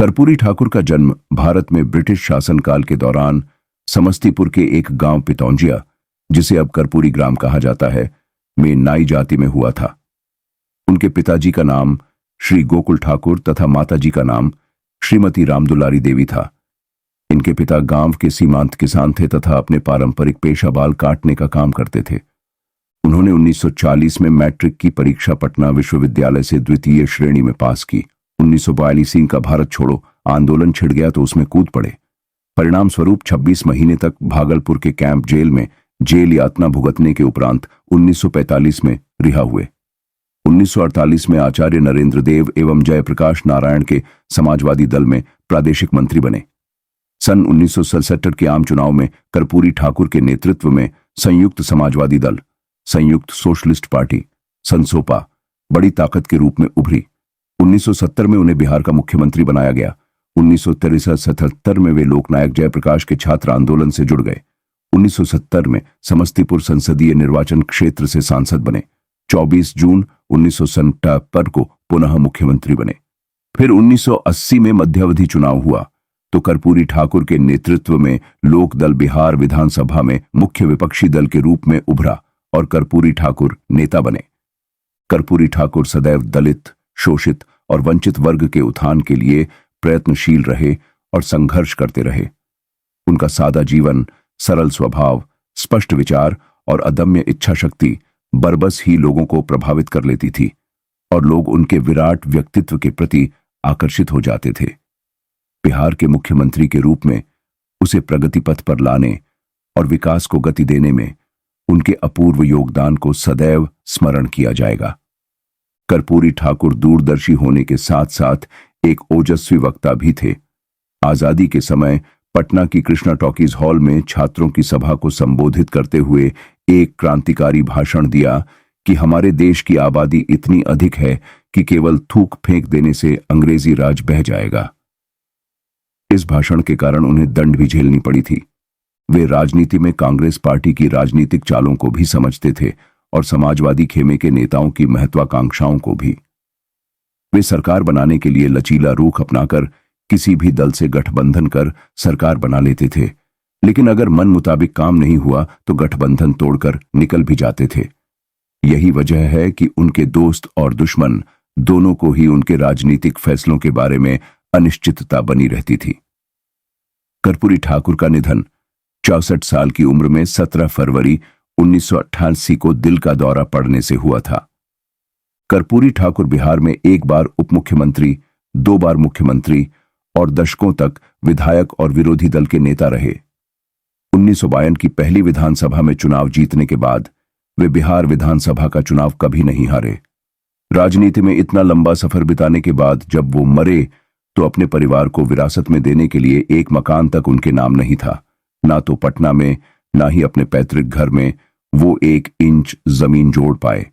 कर्पूरी ठाकुर का जन्म भारत में ब्रिटिश शासनकाल के दौरान समस्तीपुर के एक गांव पितौंजिया, जिसे अब कर्पूरी ग्राम कहा जाता है, में नाई जाति में हुआ था। उनके पिताजी का नाम श्री गोकुल ठाकुर तथा माताजी का नाम श्रीमती रामदुलारी देवी था। इनके पिता गांव के सीमांत किसान थे तथा अपने पारंपरिक पेशा बाल काटने का काम करते थे। उन्होंने 1940 में मैट्रिक की परीक्षा पटना विश्वविद्यालय से द्वितीय श्रेणी में पास की। 1942 का भारत छोड़ो आंदोलन छिड़ गया तो उसमें कूद पड़े। परिणाम स्वरूप 26 महीने तक भागलपुर के कैंप जेल में जेल यातना भुगतने के उपरांत 1945 में रिहा हुए। 1948 में आचार्य नरेंद्र देव एवं जयप्रकाश नारायण के समाजवादी दल में प्रादेशिक मंत्री बने। सन 1967 के आम चुनाव में कर्पूरी ठाकुर के नेतृत्व में संयुक्त समाजवादी दल, संयुक्त सोशलिस्ट पार्टी, संसोपा बड़ी ताकत के रूप में उभरी। 1970 में उन्हें बिहार का मुख्यमंत्री बनाया गया। 1973-77 में वे लोकनायक जयप्रकाश के छात्र आंदोलन से जुड़ गए। 1970 में समस्तीपुर संसदीय निर्वाचन क्षेत्र से सांसद बने। 24 जून 1970 को पुनः मुख्यमंत्री बने। फिर 1980 में मध्यावधि चुनाव हुआ तो कर्पूरी ठाकुर के नेतृत्व में लोक दल बिहार विधानसभा में मुख्य विपक्षी दल के रूप में उभरा और कर्पूरी ठाकुर नेता बने। कर्पूरी ठाकुर सदैव दलित, शोषित और वंचित वर्ग के उत्थान के लिए प्रयत्नशील रहे और संघर्ष करते रहे। उनका सादा जीवन, सरल स्वभाव, स्पष्ट विचार और अदम्य इच्छा शक्ति बरबस ही लोगों को प्रभावित कर लेती थी और लोग उनके विराट व्यक्तित्व के प्रति आकर्षित हो जाते थे। बिहार के मुख्यमंत्री के रूप में उसे प्रगति पथ पर लाने और विकास को गति देने में उनके अपूर्व योगदान को सदैव स्मरण किया जाएगा। कर्पूरी ठाकुर दूरदर्शी होने के साथ साथ एक ओजस्वी वक्ता भी थे। आजादी के समय पटना की कृष्णा टॉकीज हॉल में छात्रों की सभा को संबोधित करते हुए एक क्रांतिकारी भाषण दिया कि हमारे देश की आबादी इतनी अधिक है कि केवल थूक फेंक देने से अंग्रेजी राज बह जाएगा। इस भाषण के कारण उन्हें दंड भी झेलनी पड़ी थी। वे राजनीति में कांग्रेस पार्टी की राजनीतिक चालों को भी समझते थे और समाजवादी खेमे के नेताओं की महत्वाकांक्षाओं को भी। वे सरकार बनाने के लिए लचीला रुख अपनाकर किसी भी दल से गठबंधन कर सरकार बना लेते थे, लेकिन अगर मन मुताबिक काम नहीं हुआ तो गठबंधन तोड़कर निकल भी जाते थे। यही वजह है कि उनके दोस्त और दुश्मन दोनों को ही उनके राजनीतिक फैसलों के बारे में अनिश्चितता बनी रहती थी। कर्पूरी ठाकुर का निधन 64 साल की उम्र में 17 फरवरी 1988 को दिल का दौरा पड़ने से हुआ था। कर्पूरी ठाकुर बिहार में एक बार उप मुख्यमंत्री, 2 बार मुख्यमंत्री और दशकों तक विधायक और विरोधी दल के नेता रहे। 1952 की पहली विधानसभा में चुनाव जीतने के बाद वे बिहार विधानसभा का चुनाव कभी नहीं हारे। राजनीति में इतना लंबा सफर बिताने के बाद जब वो मरे तो अपने परिवार को विरासत में देने के लिए एक मकान तक उनके नाम नहीं था। ना तो पटना में, ना ही अपने पैतृक घर में वो 1 इंच जमीन जोड़ पाए।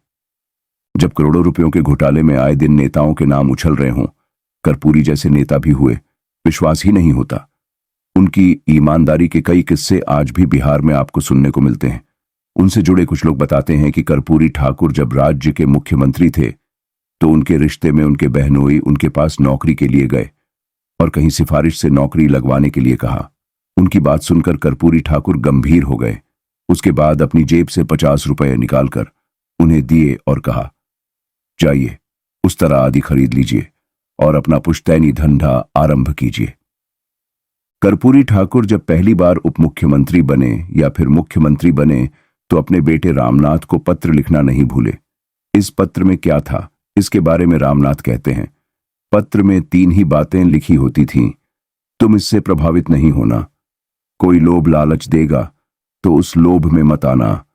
जब करोड़ों रुपयों के घोटाले में आए दिन नेताओं के नाम उछल रहे हों, कर्पूरी जैसे नेता भी हुए, विश्वास ही नहीं होता। उनकी ईमानदारी के कई किस्से आज भी बिहार में आपको सुनने को मिलते हैं। उनसे जुड़े कुछ लोग बताते हैं कि कर्पूरी ठाकुर जब राज्य के मुख्यमंत्री थे तो उनके रिश्ते में उनके बहनोई उनके पास नौकरी के लिए गए और कहीं सिफारिश से नौकरी लगवाने के लिए कहा। उनकी बात सुनकर कर्पूरी ठाकुर गंभीर हो गए। उसके बाद अपनी जेब से 50 रुपए निकालकर उन्हें दिए और कहा, जाइए उस तरह आदि खरीद लीजिए और अपना पुश्तैनी धंधा आरंभ कीजिए। कर्पूरी ठाकुर जब पहली बार उप मुख्यमंत्री बने या फिर मुख्यमंत्री बने तो अपने बेटे रामनाथ को पत्र लिखना नहीं भूले। इस पत्र में क्या था, इसके बारे में रामनाथ कहते हैं, पत्र में 3 ही बातें लिखी होती थीं। तुम इससे प्रभावित नहीं होना, कोई लोभ लालच देगा तो उस लोभ में मत आना,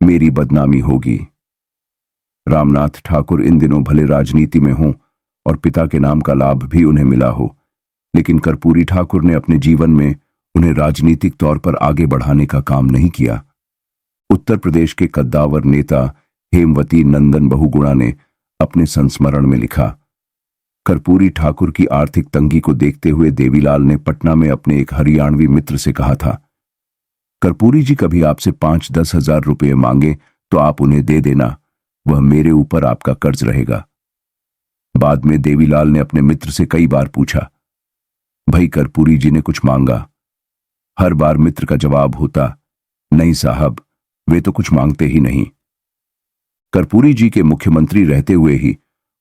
मेरी बदनामी होगी। रामनाथ ठाकुर इन दिनों भले राजनीति में हों और पिता के नाम का लाभ भी उन्हें मिला हो, लेकिन कर्पूरी ठाकुर ने अपने जीवन में उन्हें राजनीतिक तौर पर आगे बढ़ाने का काम नहीं किया। उत्तर प्रदेश के कद्दावर नेता हेमवती नंदन बहुगुणा ने अपने संस्मरण में लिखा, कर्पूरी ठाकुर की आर्थिक तंगी को देखते हुए देवीलाल ने पटना में अपने एक हरियाणवी मित्र से कहा था, कर्पूरी जी कभी आपसे 5-10 हजार रुपये मांगे तो आप उन्हें दे देना, वह मेरे ऊपर आपका कर्ज रहेगा। बाद में देवीलाल ने अपने मित्र से कई बार पूछा, भाई कर्पूरी जी ने कुछ मांगा? हर बार मित्र का जवाब होता, नहीं साहब, वे तो कुछ मांगते ही नहीं। कर्पूरी जी के मुख्यमंत्री रहते हुए ही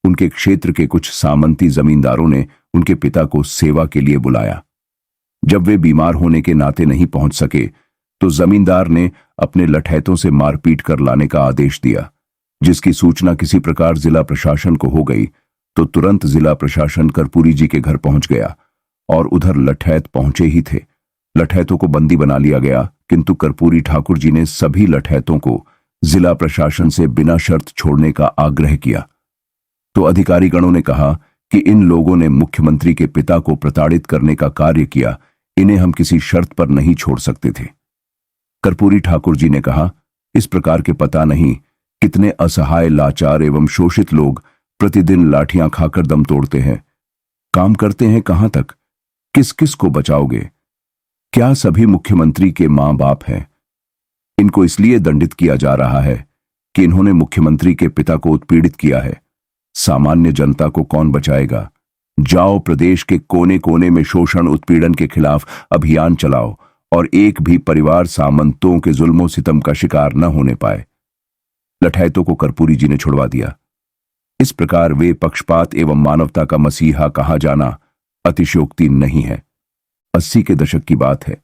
उनके क्षेत्र के कुछ सामंती जमींदारों ने उनके पिता को सेवा के लिए बुलाया। जब वे बीमार होने के नाते नहीं पहुंच सके तो जमींदार ने अपने लठैतों से मारपीट कर लाने का आदेश दिया। जिसकी सूचना किसी प्रकार जिला प्रशासन को हो गई तो तुरंत जिला प्रशासन कर्पूरी जी के घर पहुंच गया और उधर लठैत पहुंचे ही थे। लठैतों को बंदी बना लिया गया, किंतु कर्पूरी ठाकुर जी ने सभी लठैतों को जिला प्रशासन से बिना शर्त छोड़ने का आग्रह किया। तो अधिकारी गणों ने कहा कि इन लोगों ने मुख्यमंत्री के पिता को प्रताड़ित करने का कार्य किया, इन्हें हम किसी शर्त पर नहीं छोड़ सकते थे। कर्पूरी ठाकुर जी ने कहा, इस प्रकार के पता नहीं कितने असहाय, लाचार एवं शोषित लोग प्रतिदिन लाठियां खाकर दम तोड़ते हैं। काम करते हैं कहां तक? किस किस को बचाओगे? क्या सभी मुख्यमंत्री के मां बाप हैं? इनको इसलिए दंडित किया जा रहा है कि इन्होंने मुख्यमंत्री के पिता को उत्पीड़ित किया है। सामान्य जनता को कौन बचाएगा? जाओ, प्रदेश के कोने कोने में शोषण उत्पीड़न के खिलाफ अभियान चलाओ और एक भी परिवार सामंतों के जुल्मों सितम का शिकार न होने पाए। लठैतों को कर्पूरी जी ने छुड़वा दिया। इस प्रकार वे पक्षपात एवं मानवता का मसीहा कहा जाना अतिशयोक्ति नहीं है। 80 के दशक की बात है।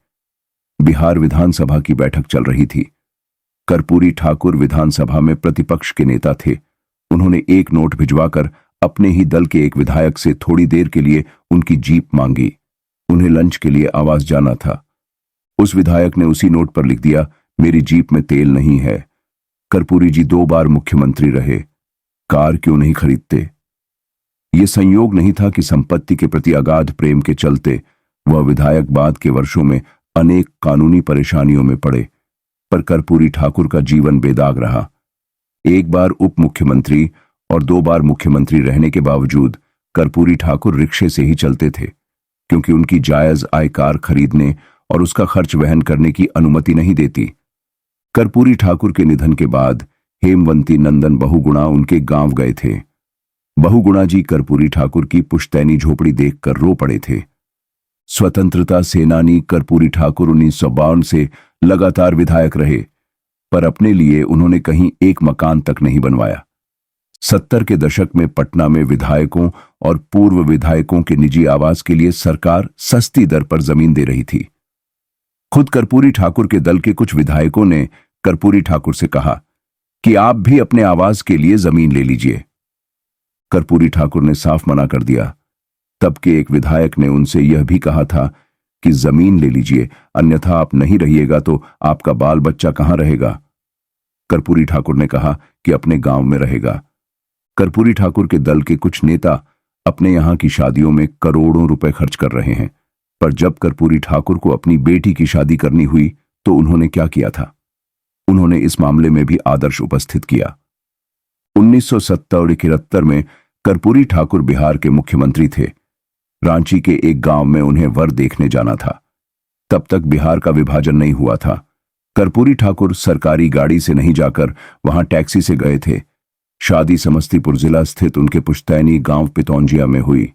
बिहार विधानसभा की बैठक चल रही थी। कर्पूरी ठाकुर विधानसभा में प्रतिपक्ष के नेता थे। उन्होंने एक नोट भिजवाकर अपने ही दल के एक विधायक से थोड़ी देर के लिए उनकी जीप मांगी। उन्हें लंच के लिए आवास जाना था। उस विधायक ने उसी नोट पर लिख दिया, मेरी जीप में तेल नहीं है। कर्पूरी जी 2 बार मुख्यमंत्री रहे, कार क्यों नहीं खरीदते? यह संयोग नहीं था कि संपत्ति के प्रति अगाध प्रेम के चलते वह विधायक बाद के वर्षों में अनेक कानूनी परेशानियों में पड़े, पर कर्पूरी ठाकुर का जीवन बेदाग रहा। एक बार उप मुख्यमंत्री और 2 बार मुख्यमंत्री रहने के बावजूद कर्पूरी ठाकुर रिक्शे से ही चलते थे, क्योंकि उनकी जायज आय कार खरीदने और उसका खर्च वहन करने की अनुमति नहीं देती। कर्पूरी ठाकुर के निधन के बाद हेमवंती नंदन बहुगुणा उनके गांव गए थे। बहुगुणा जी कर्पूरी ठाकुर की पुश्तैनी झोपड़ी देखकर रो पड़े थे। स्वतंत्रता सेनानी कर्पूरी ठाकुर 1952 से लगातार विधायक रहे, पर अपने लिए उन्होंने कहीं एक मकान तक नहीं बनवाया। 70 के दशक में पटना में विधायकों और पूर्व विधायकों के निजी आवास के लिए सरकार सस्ती दर पर जमीन दे रही थी। खुद कर्पूरी ठाकुर के दल के कुछ विधायकों ने कर्पूरी ठाकुर से कहा कि आप भी अपने आवास के लिए जमीन ले लीजिए। कर्पूरी ठाकुर ने साफ मना कर दिया। तब के एक विधायक ने उनसे यह भी कहा था कि जमीन ले लीजिए, अन्यथा आप नहीं रहिएगा तो आपका बाल बच्चा कहां रहेगा? कर्पूरी ठाकुर ने कहा कि अपने गांव में रहेगा। कर्पूरी ठाकुर के दल के कुछ नेता अपने यहां की शादियों में करोड़ों रुपए खर्च कर रहे हैं, पर जब कर्पूरी ठाकुर को अपनी बेटी की शादी करनी हुई तो उन्होंने क्या किया था? उन्होंने इस मामले में भी आदर्श उपस्थित किया। 1970-71 में कर्पूरी ठाकुर बिहार के मुख्यमंत्री थे। रांची के एक गांव में उन्हें वर देखने जाना था। तब तक बिहार का विभाजन नहीं हुआ था। कर्पूरी ठाकुर सरकारी गाड़ी से नहीं जाकर वहां टैक्सी से गए थे। शादी समस्तीपुर जिला स्थित उनके पुश्तैनी गांव पितौंजिया में हुई।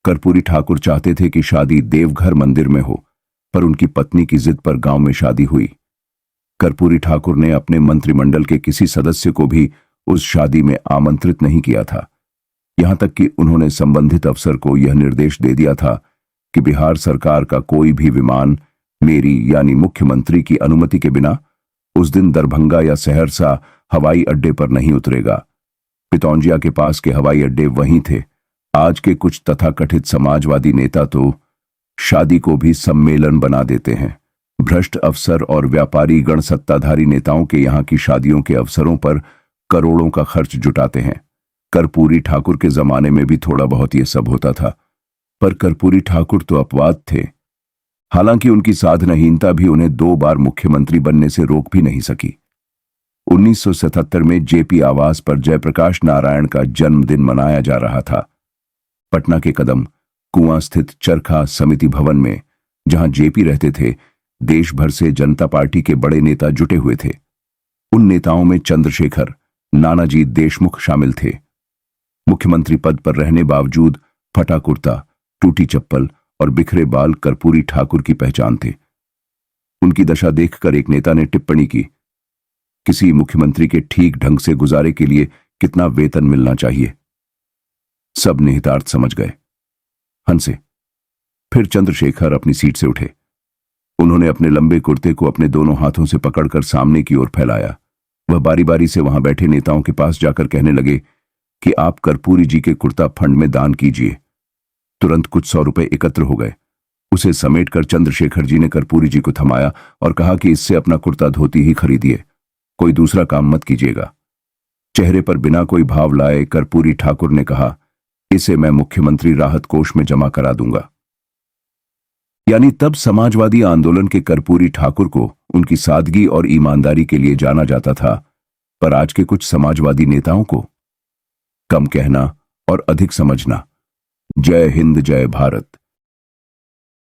कर्पूरी ठाकुर चाहते थे कि शादी देवघर मंदिर में हो, पर उनकी पत्नी की जिद पर गांव में शादी हुई। कर्पूरी ठाकुर ने अपने मंत्रिमंडल के किसी सदस्य को भी उस शादी में आमंत्रित नहीं किया था। यहां तक कि उन्होंने संबंधित अफसर को यह निर्देश दे दिया था कि बिहार सरकार का कोई भी विमान मेरी यानी मुख्यमंत्री की अनुमति के बिना उस दिन दरभंगा या सहरसा हवाई अड्डे पर नहीं उतरेगा। पितौंजिया के पास के हवाई अड्डे वहीं थे। आज के कुछ तथाकथित समाजवादी नेता तो शादी को भी सम्मेलन बना देते हैं। भ्रष्ट अफसर और व्यापारी गण सत्ताधारी नेताओं के यहाँ की शादियों के अवसरों पर करोड़ों का खर्च जुटाते हैं। कर्पूरी ठाकुर के जमाने में भी थोड़ा बहुत ये सब होता था, पर कर्पूरी ठाकुर तो अपवाद थे। हालांकि उनकी साधनहीनता भी उन्हें 2 बार मुख्यमंत्री बनने से रोक भी नहीं सकी। 1977 में जेपी आवास पर जयप्रकाश नारायण का जन्मदिन मनाया जा रहा था। पटना के कदम कुआं स्थित चरखा समिति भवन में, जहां जेपी रहते थे, देश भर से जनता पार्टी के बड़े नेता जुटे हुए थे। उन नेताओं में चंद्रशेखर, नानाजी देशमुख शामिल थे। मुख्यमंत्री पद पर रहने बावजूद फटा कुर्ता, टूटी चप्पल और बिखरे बाल कर्पूरी ठाकुर की पहचान थे। उनकी दशा देखकर एक नेता ने टिप्पणी की, किसी मुख्यमंत्री के ठीक ढंग से गुजारे के लिए कितना वेतन मिलना चाहिए। सब निहितार्थ समझ गए, हंसे। फिर चंद्रशेखर अपनी सीट से उठे। उन्होंने अपने लंबे कुर्ते को अपने दोनों हाथों से पकड़कर सामने की ओर फैलाया। वह बारी बारी से वहां बैठे नेताओं के पास जाकर कहने लगे कि आप कर्पूरी जी के कुर्ता फंड में दान कीजिए। तुरंत कुछ 100 रुपए एकत्र हो गए। उसे समेटकर चंद्रशेखर जी ने कर्पूरी जी को थमाया और कहा कि इससे अपना कुर्ता धोती ही खरीदिए, कोई दूसरा काम मत कीजिएगा। चेहरे पर बिना कोई भाव लाए कर्पूरी ठाकुर ने कहा, इसे मैं मुख्यमंत्री राहत कोष में जमा करा दूंगा। यानी तब समाजवादी आंदोलन के कर्पूरी ठाकुर को उनकी सादगी और ईमानदारी के लिए जाना जाता था, पर आज के कुछ समाजवादी नेताओं को कम कहना और अधिक समझना। जय हिंद, जय भारत।